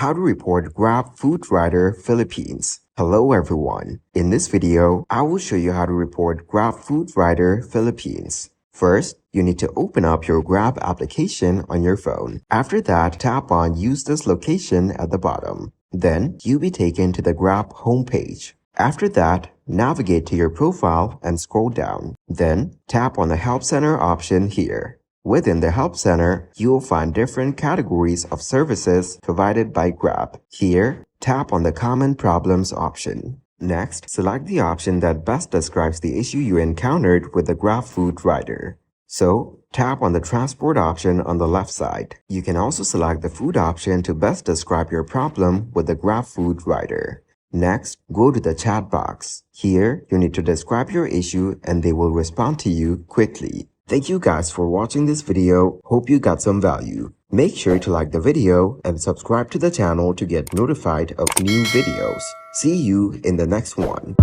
How to report Grab Food Rider Philippines. Hello everyone. In this video, I will show you how to report Grab Food Rider Philippines. First, you need to open up your Grab application on your phone. After that, tap on Use this location at the bottom. Then, you'll be taken to the Grab homepage. After that, navigate to your profile and scroll down. Then, tap on the Help Center option here. Within the Help Center, you will find different categories of services provided by Grab. Here, tap on the Common Problems option. Next, select the option that best describes the issue you encountered with the Grab Food Rider. So, tap on the Transport option on the left side. You can also select the Food option to best describe your problem with the Grab Food Rider. Next, go to the chat box. Here, you need to describe your issue and they will respond to you quickly. Thank you guys for watching this video. Hope you got some value. Make sure to like the video and subscribe to the channel to get notified of new videos. See you in the next one.